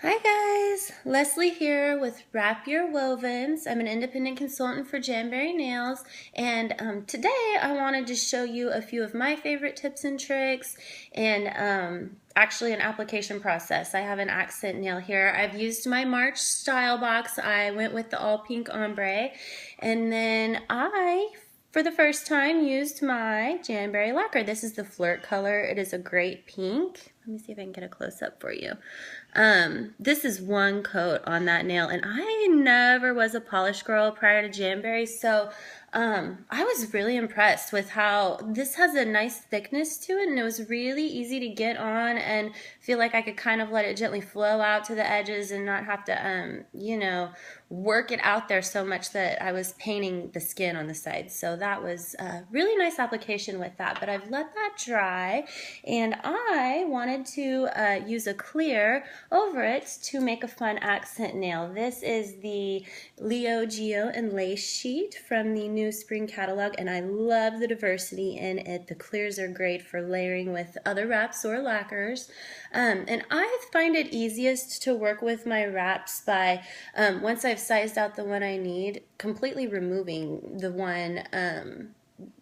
Hi guys, Leslie here with Wrap Your Wovens. I'm an independent consultant for Jamberry Nails, and today I wanted to show you a few of my favorite tips and tricks and actually an application process. I have an accent nail here. I've used my March style box. I went with the all pink ombre, and then for the first time, used my Jamberry lacquer. This is the Flirt color. It is a great pink. Let me see if I can get a close-up for you. This is one coat on that nail, and I never was a polish girl prior to Jamberry, so I was really impressed with how this has a nice thickness to it, and it was really easy to get on and feel like I could kind of let it gently flow out to the edges and not have to, work it out there so much that I was painting the skin on the sides. So that was a really nice application with that, but I've let that dry, and I wanted to use a clear over it to make a fun accent nail. This is the Leo Geo and Lace sheet from the new spring catalog, and I love the diversity in it. The clears are great for layering with other wraps or lacquers, and I find it easiest to work with my wraps by once I've sized out the one I need, completely removing the one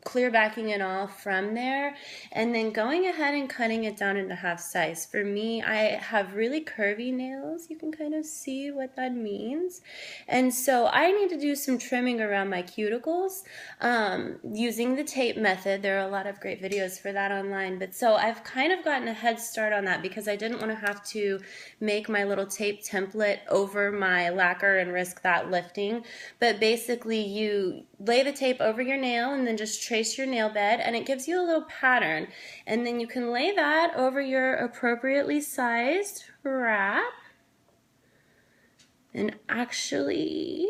clear backing it all from there, and then going ahead and cutting it down into half size. For me, I have really curvy nails. You can kind of see what that means, and so I need to do some trimming around my cuticles using the tape method. There are a lot of great videos for that online, but so I've kind of gotten a head start on that because I didn't want to have to make my little tape template over my lacquer and risk that lifting. But basically you lay the tape over your nail and then just trace your nail bed, and it gives you a little pattern, and then you can lay that over your appropriately sized wrap. And actually,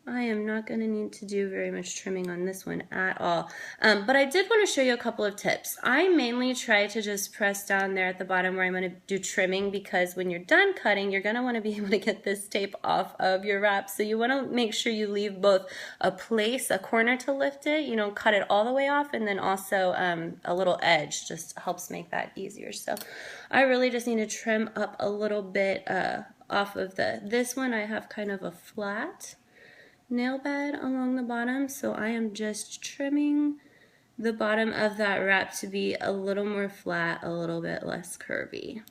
I am not going to need to do very much trimming on this one at all. But I did want to show you a couple of tips. I mainly try to just press down there at the bottom where I'm going to do trimming, because when you're done cutting, you're going to want to be able to get this tape off of your wrap. So you want to make sure you leave both a corner to lift it, cut it all the way off, and then also a little edge. Just helps make that easier. So I really just need to trim up a little bit off of this one. I have kind of a flat nail bed along the bottom, so I am just trimming the bottom of that wrap to be a little more flat, a little bit less curvy.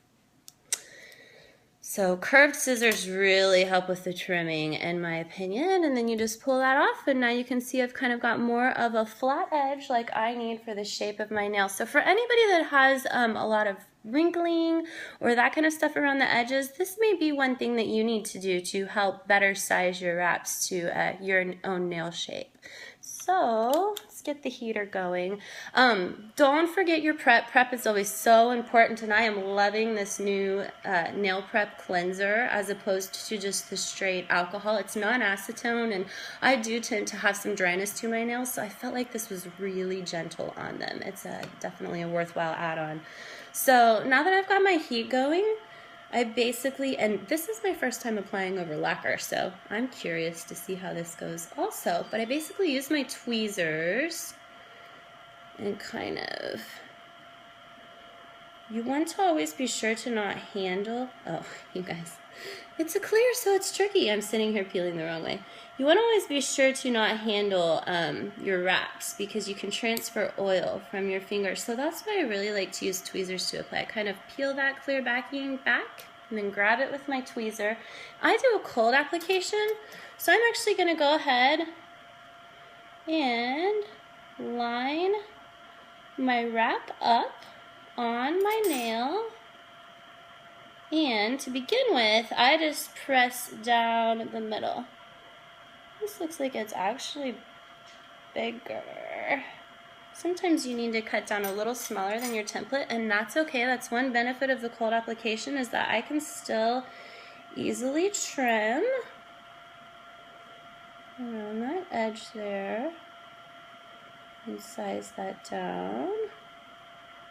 So curved scissors really help with the trimming, in my opinion, and then you just pull that off, and now you can see I've kind of got more of a flat edge like I need for the shape of my nail. So for anybody that has a lot of wrinkling or that kind of stuff around the edges, this may be one thing that you need to do to help better size your wraps to your own nail shape. So let's get the heater going. Don't forget your prep. Prep is always so important, and I am loving this new nail prep cleanser as opposed to just the straight alcohol. It's non-acetone, and I do tend to have some dryness to my nails, so I felt like this was really gentle on them. It's definitely a worthwhile add-on. So now that I've got my heat going, I basically, and this is my first time applying over lacquer, so I'm curious to see how this goes also, but I basically use my tweezers and kind of, you want to always be sure to not handle, oh, you guys, it's a clear, so it's tricky. I'm sitting here peeling the wrong way. You want to always be sure to not handle your wraps, because you can transfer oil from your fingers. So that's why I really like to use tweezers to apply. I kind of peel that clear backing back and then grab it with my tweezer. I do a cold application, so I'm actually going to go ahead and line my wrap up on my nail. And to begin with, I just press down the middle. This looks like it's actually bigger. Sometimes you need to cut down a little smaller than your template, and that's okay. That's one benefit of the cold application, is that I can still easily trim around that edge there and size that down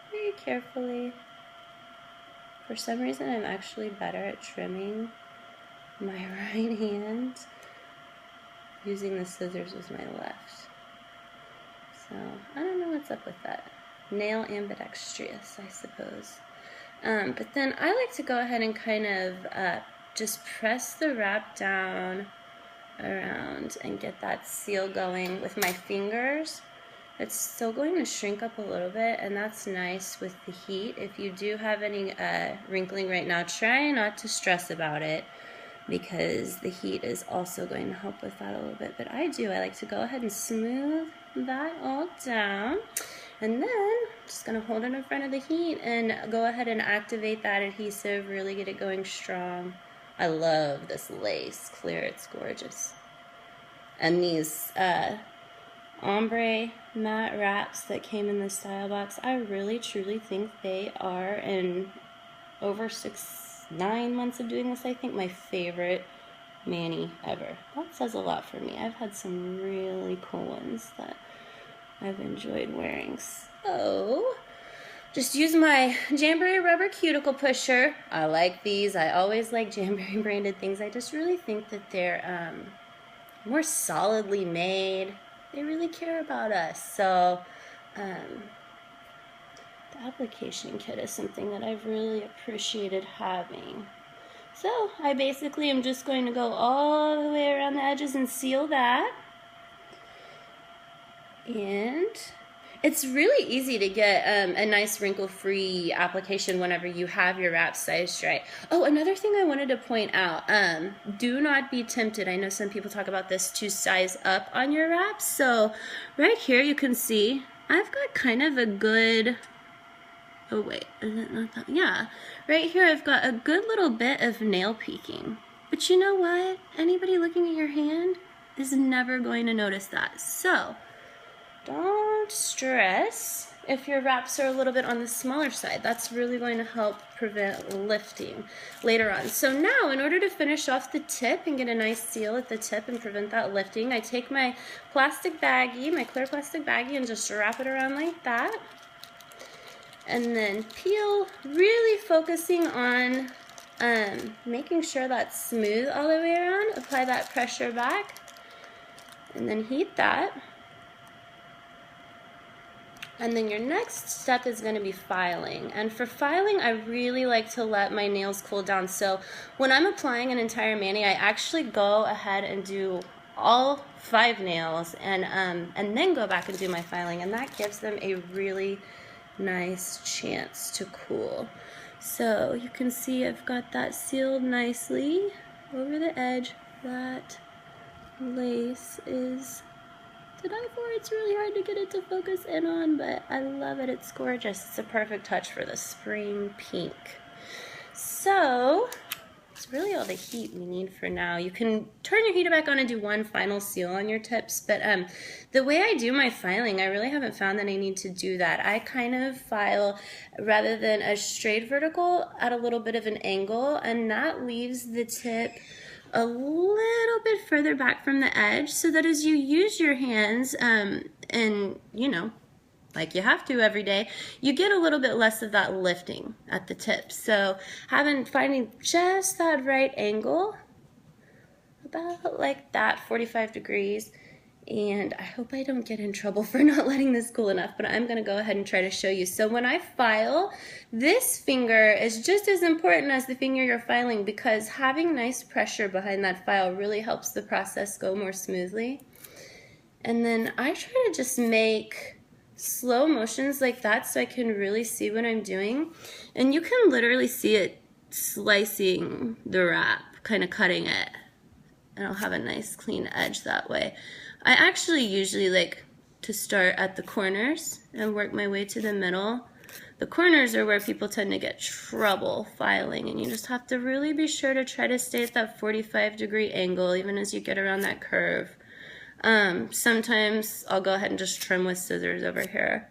very carefully. For some reason, I'm actually better at trimming my right hand using the scissors with my left. So I don't know what's up with that. Nail ambidextrous, I suppose. But then I like to go ahead and kind of just press the wrap down around and get that seal going with my fingers. It's still going to shrink up a little bit, and that's nice with the heat. If you do have any wrinkling right now, try not to stress about it, because the heat is also going to help with that a little bit. But I like to go ahead and smooth that all down, and then just gonna hold it in front of the heat and go ahead and activate that adhesive, really get it going strong. I love this lace clear, it's gorgeous. And these ombre matte wraps that came in the style box, I really truly think they are, in over 9 months of doing this, I think my favorite mani ever. That says a lot for me. I've had some really cool ones that I've enjoyed wearing. So just use my Jamberry rubber cuticle pusher. I like these. I always like Jamberry branded things. I just really think that they're more solidly made. They really care about us. So the application kit is something that I've really appreciated having. So I basically am just going to go all the way around the edges and seal that. And it's really easy to get a nice wrinkle-free application whenever you have your wrap sized right. Oh, another thing I wanted to point out, do not be tempted, I know some people talk about this, to size up on your wraps. So right here you can see I've got kind of a good, oh wait, is it not that? Yeah, right here I've got a good little bit of nail peeking. But you know what? Anybody looking at your hand is never going to notice that. So don't stress if your wraps are a little bit on the smaller side. That's really going to help prevent lifting later on. So now, in order to finish off the tip and get a nice seal at the tip and prevent that lifting, I take my plastic baggie, my clear plastic baggie, and just wrap it around like that. And then peel, really focusing on making sure that's smooth all the way around. Apply that pressure back, and then heat that. And then your next step is going to be filing. And for filing, I really like to let my nails cool down. So when I'm applying an entire mani, I actually go ahead and do all 5 nails and then go back and do my filing. And that gives them a really nice chance to cool. So you can see I've got that sealed nicely over the edge. That lace is to die for. It's really hard to get it to focus in on, but I love it. It's gorgeous. It's a perfect touch for the spring pink. So it's really all the heat we need for now. You can turn your heater back on and do one final seal on your tips, but the way I do my filing, I really haven't found that I need to do that. I kind of file, rather than a straight vertical, at a little bit of an angle, and that leaves the tip a little bit further back from the edge, so that as you use your hands and you know, like you have to every day, you get a little bit less of that lifting at the tip. So finding just that right angle, about like that, 45 degrees. And I hope I don't get in trouble for not letting this cool enough, but I'm gonna go ahead and try to show you. So when I file, this finger is just as important as the finger you're filing, because having nice pressure behind that file really helps the process go more smoothly. And then I try to just make slow motions like that so I can really see what I'm doing. And you can literally see it slicing the wrap, kind of cutting it. And I'll have a nice clean edge that way. I actually usually like to start at the corners and work my way to the middle. The corners are where people tend to get trouble filing, and you just have to really be sure to try to stay at that 45-degree angle even as you get around that curve. Sometimes I'll go ahead and just trim with scissors over here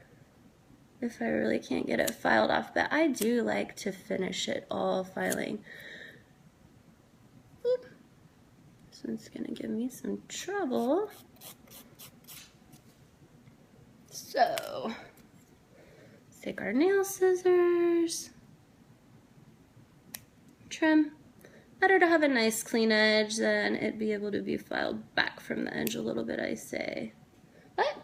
if I really can't get it filed off, but I do like to finish it all filing. Oop. This one's gonna give me some trouble. So let's take our nail scissors, trim. Better to have a nice clean edge than it be able to be filed back from the edge a little bit, I say. But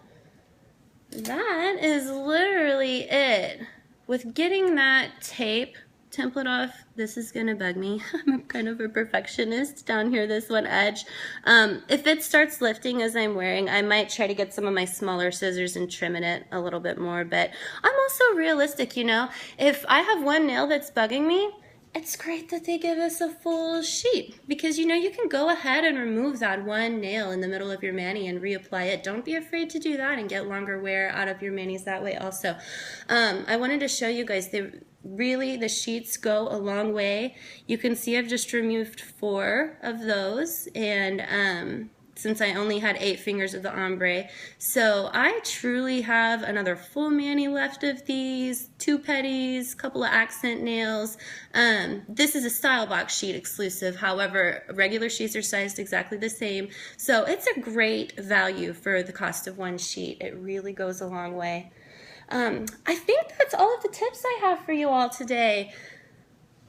that is literally it. With getting that tape template off. This is gonna bug me. I'm kind of a perfectionist down here, this one edge. If it starts lifting as I'm wearing, I might try to get some of my smaller scissors and trim it a little bit more, but I'm also realistic, you know. If I have one nail that's bugging me, it's great that they give us a full sheet, because you know you can go ahead and remove that one nail in the middle of your mani and reapply it. Don't be afraid to do that and get longer wear out of your manis that way also. I wanted to show you guys, the sheets go a long way. You can see I've just removed 4 of those, and since I only had 8 fingers of the ombre. So I truly have another full mani left of these, 2 petties, a couple of accent nails. This is a style box sheet exclusive. However, regular sheets are sized exactly the same. So it's a great value for the cost of one sheet. It really goes a long way. I think that's all of the tips I have for you all today.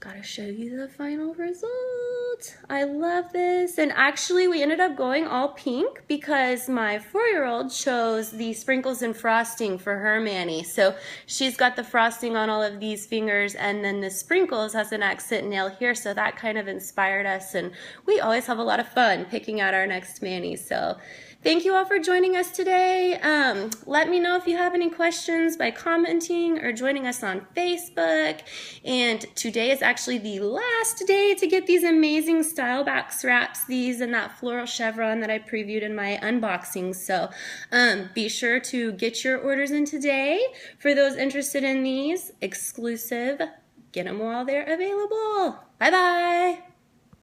Gotta show you the final result. I love this. And actually we ended up going all pink because my 4-year-old chose the sprinkles and frosting for her mani. So she's got the frosting on all of these fingers, and then the sprinkles has an accent nail here, so that kind of inspired us, and we always have a lot of fun picking out our next mani. So thank you all for joining us today. Let me know if you have any questions by commenting or joining us on Facebook. And today is actually the last day to get these amazing style box wraps, these and that floral chevron that I previewed in my unboxing. So be sure to get your orders in today. For those interested in these, exclusive, get them while they're available. Bye-bye.